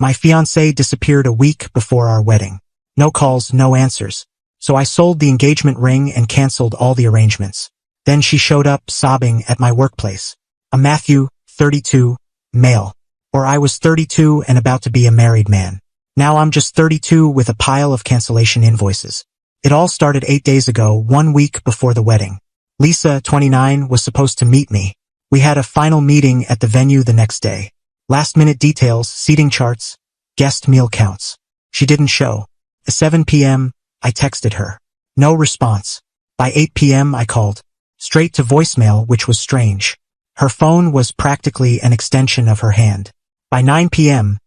My fiancée disappeared a week before our wedding. No calls, no answers. So I sold the engagement ring and canceled all the arrangements. Then she showed up sobbing at my workplace. A Matthew, 32, male. Or I was 32 and about to be a married man. Now I'm just 32 with a pile of cancellation invoices. It all started 8 days ago, 1 week before the wedding. Lisa, 29, was supposed to meet me. We had a final meeting at the venue the next day. Last-minute details, seating charts, guest meal counts. She didn't show. At 7 p.m., I texted her. No response. By 8 p.m. I called. Straight to voicemail, which was strange. Her phone was practically an extension of her hand. By 9 p.m.,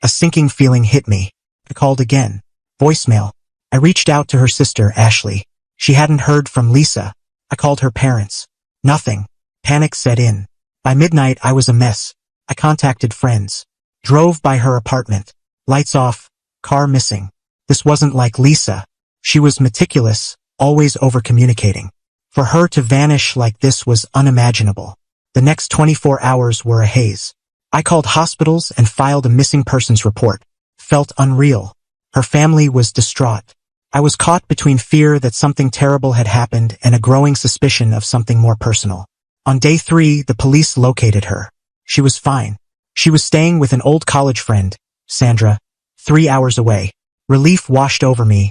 a sinking feeling hit me. I called again. Voicemail. I reached out to her sister, Ashley. She hadn't heard from Lisa. I called her parents. Nothing. Panic set in. By midnight, I was a mess. I contacted friends. Drove by her apartment. Lights off, car missing. This wasn't like Lisa. She was meticulous, always over-communicating. For her to vanish like this was unimaginable. The next 24 hours were a haze. I called hospitals and filed a missing persons report. Felt unreal. Her family was distraught. I was caught between fear that something terrible had happened and a growing suspicion of something more personal. On day 3, the police located her. She was fine. She was staying with an old college friend, Sandra, 3 hours away. Relief washed over me,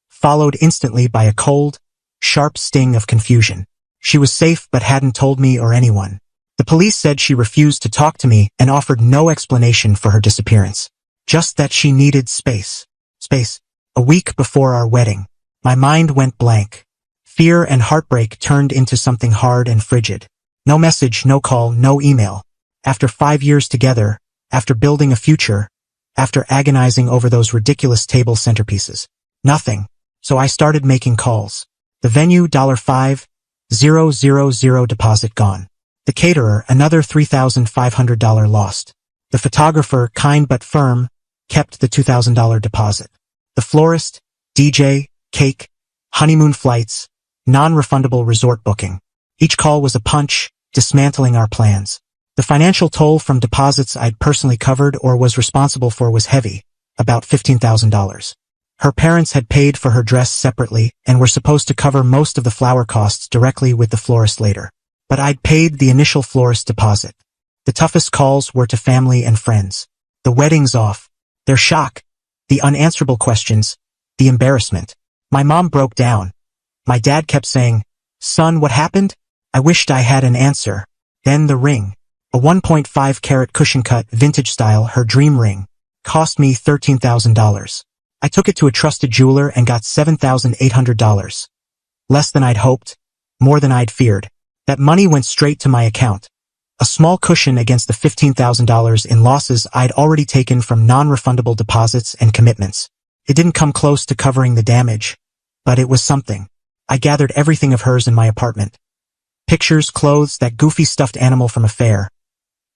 followed instantly by a cold, sharp sting of confusion. She was safe but hadn't told me or anyone. The police said she refused to talk to me and offered no explanation for her disappearance. Just that she needed space. Space. A week before our wedding. My mind went blank. Fear and heartbreak turned into something hard and frigid. No message, no call, no email. After 5 years together, after building a future, after agonizing over those ridiculous table centerpieces. Nothing. So I started making calls. The venue, $5,000 deposit gone. The caterer, another $3,500 lost. The photographer, kind but firm, kept the $2,000 deposit. The florist, DJ, cake, honeymoon flights, non-refundable resort booking. Each call was a punch, dismantling our plans. The financial toll from deposits I'd personally covered or was responsible for was heavy, about $15,000. Her parents had paid for her dress separately and were supposed to cover most of the flower costs directly with the florist later. But I'd paid the initial florist deposit. The toughest calls were to family and friends. The wedding's off. Their shock. The unanswerable questions. The embarrassment. My mom broke down. My dad kept saying, "Son, what happened?" I wished I had an answer. Then the ring. A 1.5 carat cushion cut, vintage style, her dream ring. Cost me $13,000. I took it to a trusted jeweler and got $7,800. Less than I'd hoped. More than I'd feared. That money went straight to my account. A small cushion against the $15,000 in losses I'd already taken from non-refundable deposits and commitments. It didn't come close to covering the damage, but it was something. I gathered everything of hers in my apartment. Pictures, clothes, that goofy stuffed animal from a fair.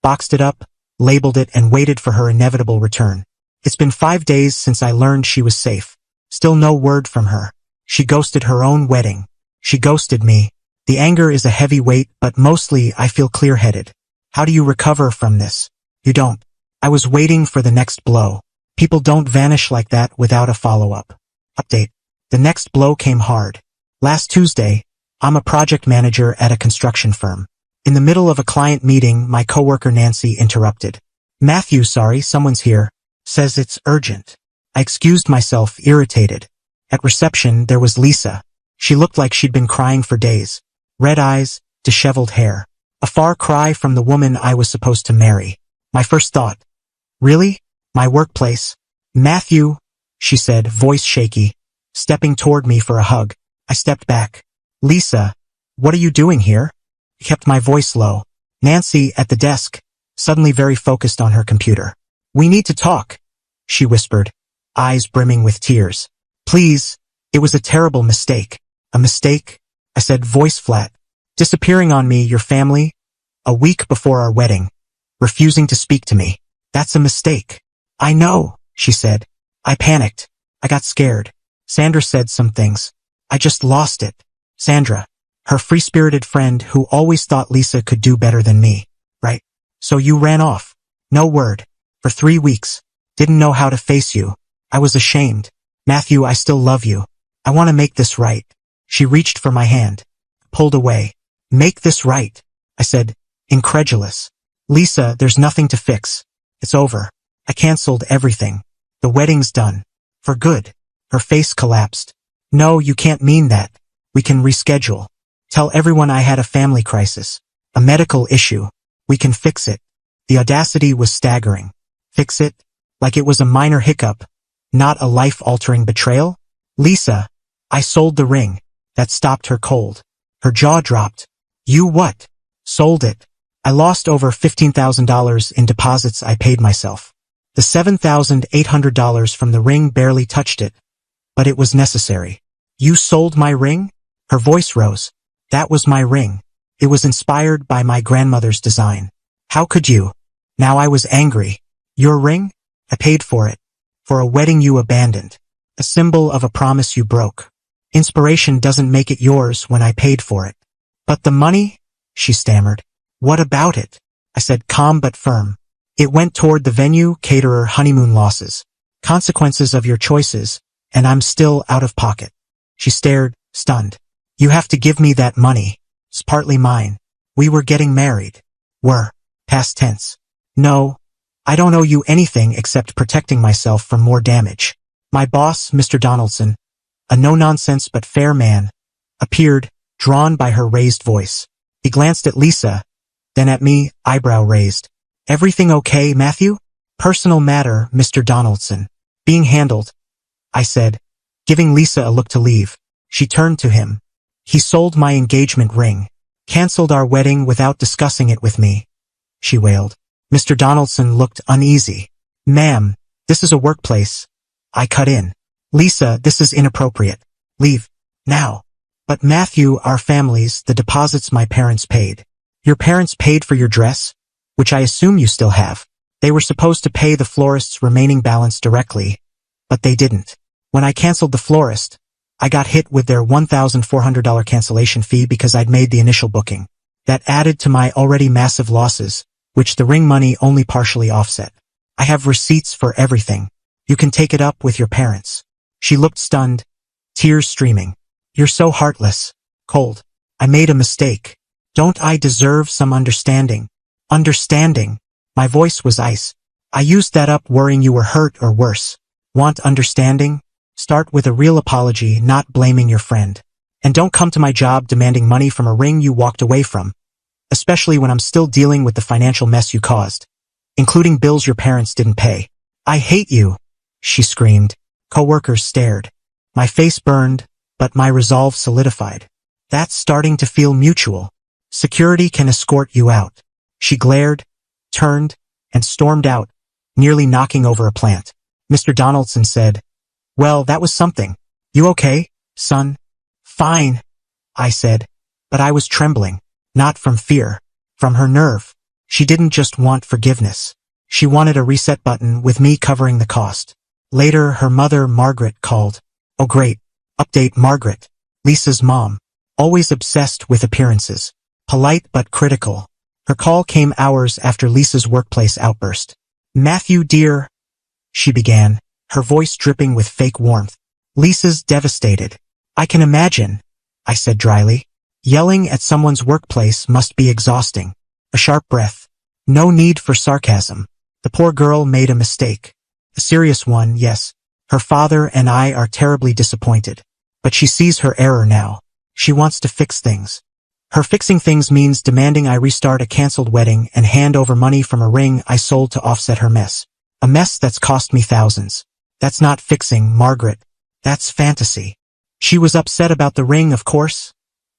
Boxed it up, labeled it, and waited for her inevitable return. It's been 5 days since I learned she was safe. Still no word from her. She ghosted her own wedding. She ghosted me. The anger is a heavy weight, but mostly I feel clear-headed. How do you recover from this? You don't. I was waiting for the next blow. People don't vanish like that without a follow-up. Update. The next blow came hard. Last Tuesday, I'm a project manager at a construction firm. In the middle of a client meeting, my coworker Nancy interrupted. "Matthew, sorry, someone's here. Says it's urgent." I excused myself, irritated. At reception, there was Lisa. She looked like she'd been crying for days. Red eyes, disheveled hair. A far cry from the woman I was supposed to marry. My first thought. Really? My workplace? "Matthew," she said, voice shaky, stepping toward me for a hug. I stepped back. "Lisa, what are you doing here?" I kept my voice low. Nancy, at the desk, suddenly very focused on her computer. "We need to talk," she whispered, eyes brimming with tears. "Please, it was a terrible mistake." "A mistake?" I said, voice flat. "Disappearing on me, your family, a week before our wedding, refusing to speak to me. That's a mistake." "I know," she said. I panicked. I got scared. Sandra said some things. I just lost it. Sandra, her free-spirited friend who always thought Lisa could do better than me. Right. So you ran off. No word. For 3 weeks. Didn't know how to face you. I was ashamed. Matthew, I still love you. I want to make this right. She reached for my hand. Pulled away. Make this right, I said, incredulous. Lisa, there's nothing to fix. It's over. I canceled everything. The wedding's done. For good. Her face collapsed. No, you can't mean that. We can reschedule. Tell everyone I had a family crisis. A medical issue. We can fix it. The audacity was staggering. Fix it? Like it was a minor hiccup, not a life-altering betrayal? Lisa, I sold the ring. That stopped her cold. Her jaw dropped. You what? Sold it. I lost over $15,000 in deposits I paid myself. The $7,800 from the ring barely touched it. But it was necessary. You sold my ring? Her voice rose. That was my ring. It was inspired by my grandmother's design. How could you? Now I was angry. Your ring? I paid for it. For a wedding you abandoned. A symbol of a promise you broke. Inspiration doesn't make it yours when I paid for it. But the money? She stammered. What about it? I said, calm but firm. It went toward the venue, caterer, honeymoon losses. Consequences of your choices, and I'm still out of pocket. She stared, stunned. You have to give me that money. It's partly mine. We were getting married. Were. Past tense. No, I don't owe you anything except protecting myself from more damage. My boss, Mr. Donaldson, a no-nonsense but fair man, appeared, drawn by her raised voice. He glanced at Lisa, then at me, eyebrow raised. Everything okay, Matthew? Personal matter, Mr. Donaldson. Being handled, I said, giving Lisa a look to leave. She turned to him. He sold my engagement ring. Cancelled our wedding without discussing it with me. She wailed. Mr. Donaldson looked uneasy. Ma'am, this is a workplace. I cut in. Lisa, this is inappropriate. Leave. Now. But Matthew, our families, the deposits my parents paid. Your parents paid for your dress? Which I assume you still have. They were supposed to pay the florist's remaining balance directly, but they didn't. When I canceled the florist, I got hit with their $1,400 cancellation fee because I'd made the initial booking. That added to my already massive losses, which the ring money only partially offset. I have receipts for everything. You can take it up with your parents. She looked stunned, tears streaming. You're so heartless. Cold. I made a mistake. Don't I deserve some understanding? Understanding. My voice was ice. I used that up worrying you were hurt or worse. Want understanding? Start with a real apology, not blaming your friend. And don't come to my job demanding money from a ring you walked away from. Especially when I'm still dealing with the financial mess you caused, including bills your parents didn't pay. I hate you, she screamed. Coworkers stared. My face burned, but my resolve solidified. That's starting to feel mutual. Security can escort you out. She glared, turned, and stormed out, nearly knocking over a plant. Mr. Donaldson said, well, that was something. You okay, son? Fine, I said, but I was trembling. Not from fear, from her nerve. She didn't just want forgiveness. She wanted a reset button with me covering the cost. Later, her mother, Margaret, called. Oh great. Update Margaret. Lisa's mom. Always obsessed with appearances. Polite but critical. Her call came hours after Lisa's workplace outburst. Matthew dear, she began, her voice dripping with fake warmth. Lisa's devastated. I can imagine, I said dryly. Yelling at someone's workplace must be exhausting. A sharp breath. No need for sarcasm. The poor girl made a mistake. A serious one, yes. Her father and I are terribly disappointed. But she sees her error now. She wants to fix things. Her fixing things means demanding I restart a canceled wedding and hand over money from a ring I sold to offset her mess. A mess that's cost me thousands. That's not fixing, Margaret. That's fantasy. She was upset about the ring, of course,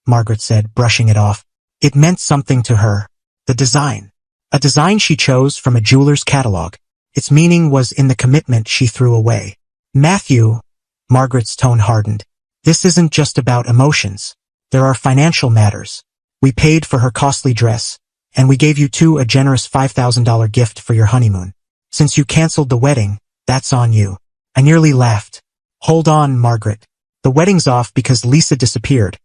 Margaret said, brushing it off. It meant something to her. The design. A design she chose from a jeweler's catalog. Its meaning was in the commitment she threw away. Matthew, Margaret's tone hardened. This isn't just about emotions. There are financial matters. We paid for her costly dress, and we gave you two a generous $5,000 gift for your honeymoon. Since you canceled the wedding, that's on you. I nearly laughed. Hold on, Margaret. The wedding's off because Lisa disappeared,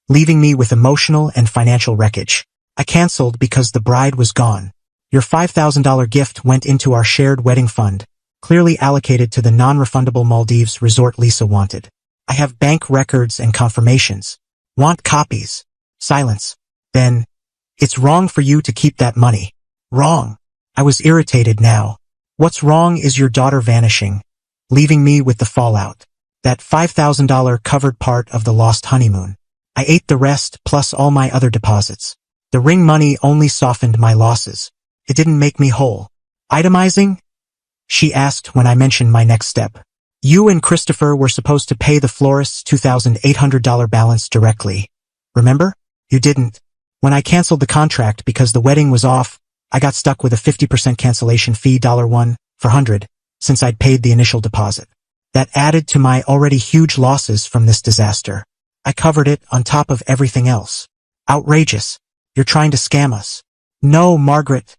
leaving me with emotional and financial wreckage. I canceled because the bride was gone. Your $5,000 gift went into our shared wedding fund, clearly allocated to the non-refundable Maldives resort Lisa wanted. I have bank records and confirmations. Want copies? Silence. Then, it's wrong for you to keep that money. Wrong. I was irritated now. What's wrong is your daughter vanishing, leaving me with the fallout. That $5,000 covered part of the lost honeymoon. I ate the rest plus all my other deposits. The ring money only softened my losses. It didn't make me whole. Itemizing? She asked when I mentioned my next step. You and Christopher were supposed to pay the florist's $2,800 balance directly. Remember? You didn't. When I canceled the contract because the wedding was off, I got stuck with a 50% cancellation fee $1 for 100 since I'd paid the initial deposit. That added to my already huge losses from this disaster. I covered it on top of everything else. Outrageous. You're trying to scam us. No, Margaret,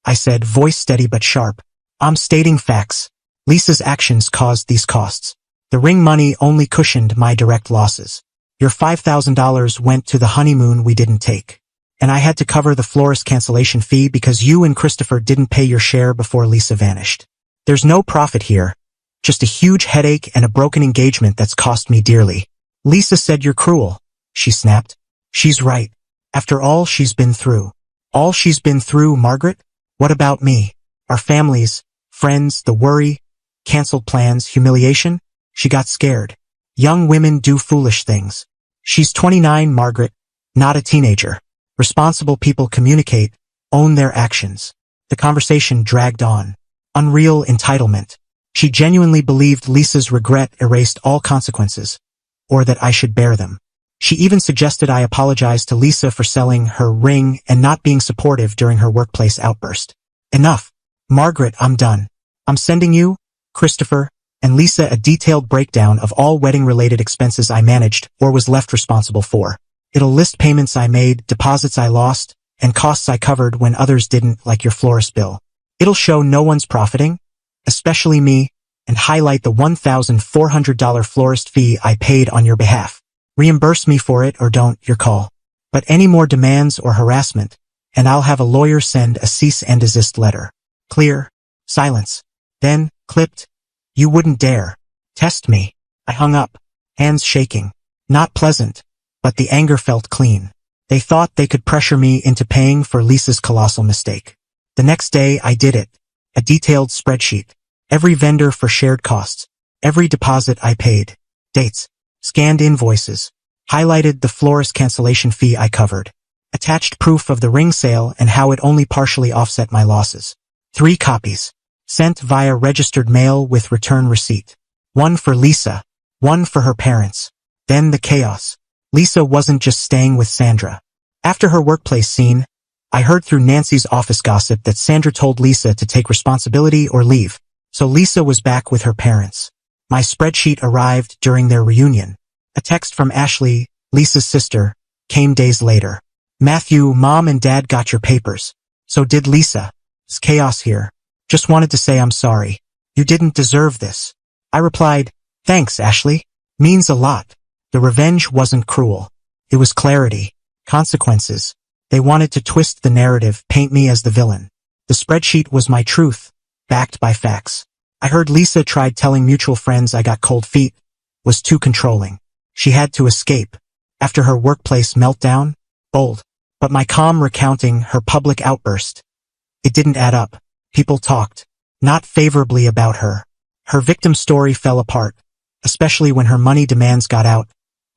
I said, voice steady but sharp. I'm stating facts. Lisa's actions caused these costs. The ring money only cushioned my direct losses. Your $5,000 went to the honeymoon we didn't take. And I had to cover the florist cancellation fee because you and Christopher didn't pay your share before Lisa vanished. There's no profit here. Just a huge headache and a broken engagement that's cost me dearly. Lisa said you're cruel, she snapped. She's right. After all she's been through. All she's been through, Margaret? What about me? Our families, friends, the worry, canceled plans, humiliation? She got scared. Young women do foolish things. She's 29, Margaret, not a teenager. Responsible people communicate, own their actions. The conversation dragged on. Unreal entitlement. She genuinely believed Lisa's regret erased all consequences, or that I should bear them. She even suggested I apologize to Lisa for selling her ring and not being supportive during her workplace outburst. Enough. Margaret, I'm done. I'm sending you, Christopher, and Lisa a detailed breakdown of all wedding-related expenses I managed or was left responsible for. It'll list payments I made, deposits I lost, and costs I covered when others didn't, like your florist bill. It'll show no one's profiting, especially me, and highlight the $1,400 florist fee I paid on your behalf. Reimburse me for it or don't, your call. But any more demands or harassment, and I'll have a lawyer send a cease and desist letter. Clear. Silence. Then, clipped. You wouldn't dare. Test me. I hung up, hands shaking. Not pleasant, but the anger felt clean. They thought they could pressure me into paying for Lisa's colossal mistake. The next day I did it. A detailed spreadsheet. Every vendor for shared costs. Every deposit I paid. Dates. Scanned invoices. Highlighted the florist cancellation fee I covered. Attached proof of the ring sale and how it only partially offset my losses. 3 copies. Sent via registered mail with return receipt. 1 for Lisa. 1 for her parents. Then the chaos. Lisa wasn't just staying with Sandra. After her workplace scene, I heard through Nancy's office gossip that Sandra told Lisa to take responsibility or leave. So Lisa was back with her parents. My spreadsheet arrived during their reunion. A text from Ashley, Lisa's sister, came days later. Matthew, Mom and Dad got your papers. So did Lisa. It's chaos here. Just wanted to say I'm sorry. You didn't deserve this. I replied, thanks, Ashley. Means a lot. The revenge wasn't cruel. It was clarity. Consequences. They wanted to twist the narrative, paint me as the villain. The spreadsheet was my truth, backed by facts. I heard Lisa tried telling mutual friends I got cold feet, was too controlling. She had to escape. After her workplace meltdown, bold. But my calm recounting her public outburst. It didn't add up. People talked. Not favorably about her. Her victim story fell apart, especially when her money demands got out,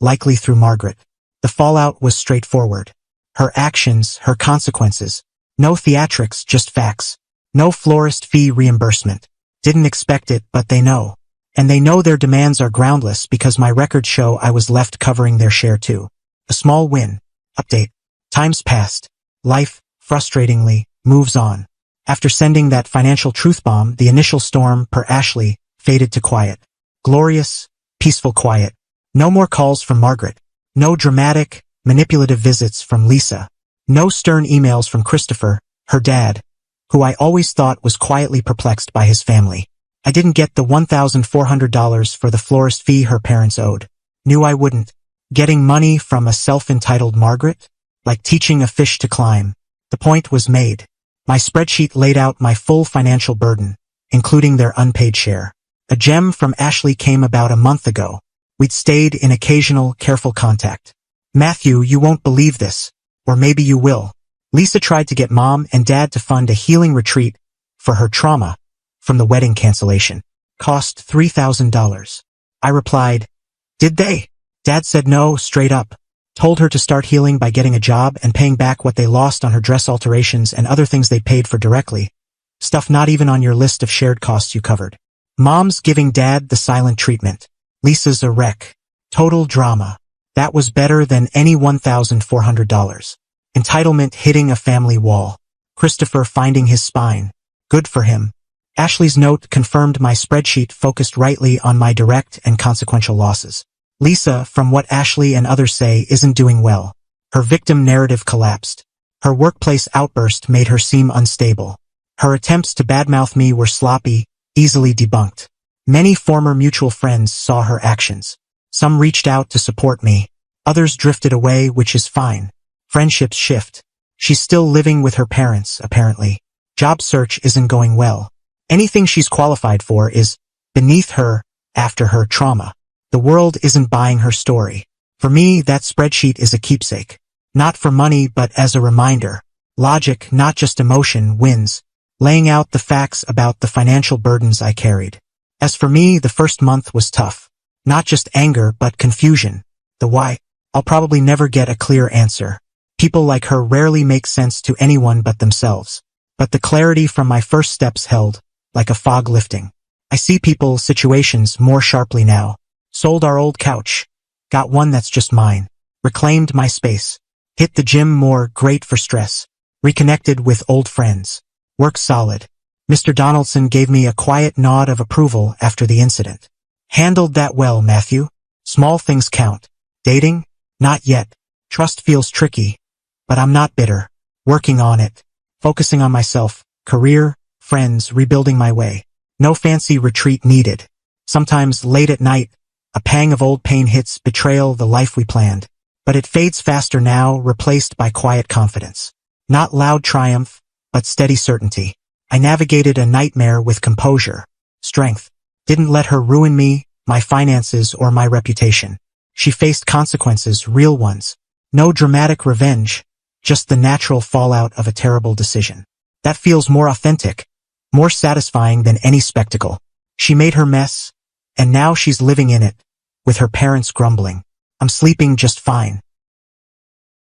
likely through Margaret. The fallout was straightforward. Her actions, her consequences. No theatrics, just facts. No florist fee reimbursement. Didn't expect it, but they know. And they know their demands are groundless because my records show I was left covering their share too. A small win. Update. Time's passed. Life, frustratingly, moves on. After sending that financial truth bomb, the initial storm, per Ashley, faded to quiet. Glorious, peaceful quiet. No more calls from Margaret. No dramatic, manipulative visits from Lisa. No stern emails from Christopher, her dad, who I always thought was quietly perplexed by his family. I didn't get the $1,400 for the florist fee her parents owed. Knew I wouldn't. Getting money from a self-entitled Margaret? Like teaching a fish to climb. The point was made. My spreadsheet laid out my full financial burden. including their unpaid share. A gem from Ashley came about a month ago. We'd stayed in occasional, careful contact. Matthew, you won't believe this. Or maybe you will. Lisa tried to get Mom and Dad to fund a healing retreat for her trauma from the wedding cancellation. Cost $3,000. I replied, "Did they?" Dad said no, straight up. Told her to start healing by getting a job and paying back what they lost on her dress alterations and other things they paid for directly. Stuff not even on your list of shared costs you covered. Mom's giving Dad the silent treatment. Lisa's a wreck. Total drama. That was better than any $1,400. Entitlement hitting a family wall. Christopher finding his spine. Good for him. Ashley's note confirmed my spreadsheet focused rightly on my direct and consequential losses. Lisa, from what Ashley and others say, isn't doing well. Her victim narrative collapsed. Her workplace outburst made her seem unstable. Her attempts to badmouth me were sloppy, easily debunked. Many former mutual friends saw her actions. Some reached out to support me. Others drifted away, which is fine. Friendships shift. She's still living with her parents, apparently. Job search isn't going well. Anything she's qualified for is beneath her after her trauma. The world isn't buying her story. For me, that spreadsheet is a keepsake. Not for money, but as a reminder. Logic, not just emotion, wins. Laying out the facts about the financial burdens I carried. As for me, the first month was tough. Not just anger, but confusion. The why? I'll probably never get a clear answer. People like her rarely make sense to anyone but themselves. But the clarity from my first steps held, like a fog lifting. I see people, situations more sharply now. Sold our old couch. Got one that's just mine. Reclaimed my space. Hit the gym more, great for stress. Reconnected with old friends. Work solid. Mr. Donaldson gave me a quiet nod of approval after the incident. Handled that well, Matthew. Small things count. Dating? Not yet. Trust feels tricky. But I'm not bitter. Working on it. Focusing on myself. Career, friends, rebuilding my way. No fancy retreat needed. Sometimes late at night, a pang of old pain hits, betrayal, the life we planned. But it fades faster now, replaced by quiet confidence. Not loud triumph, but steady certainty. I navigated a nightmare with composure. Strength. Didn't let her ruin me, my finances, or my reputation. She faced consequences, real ones. No dramatic revenge, just the natural fallout of a terrible decision. That feels more authentic, more satisfying than any spectacle. She made her mess, and now she's living in it, with her parents grumbling. I'm sleeping just fine.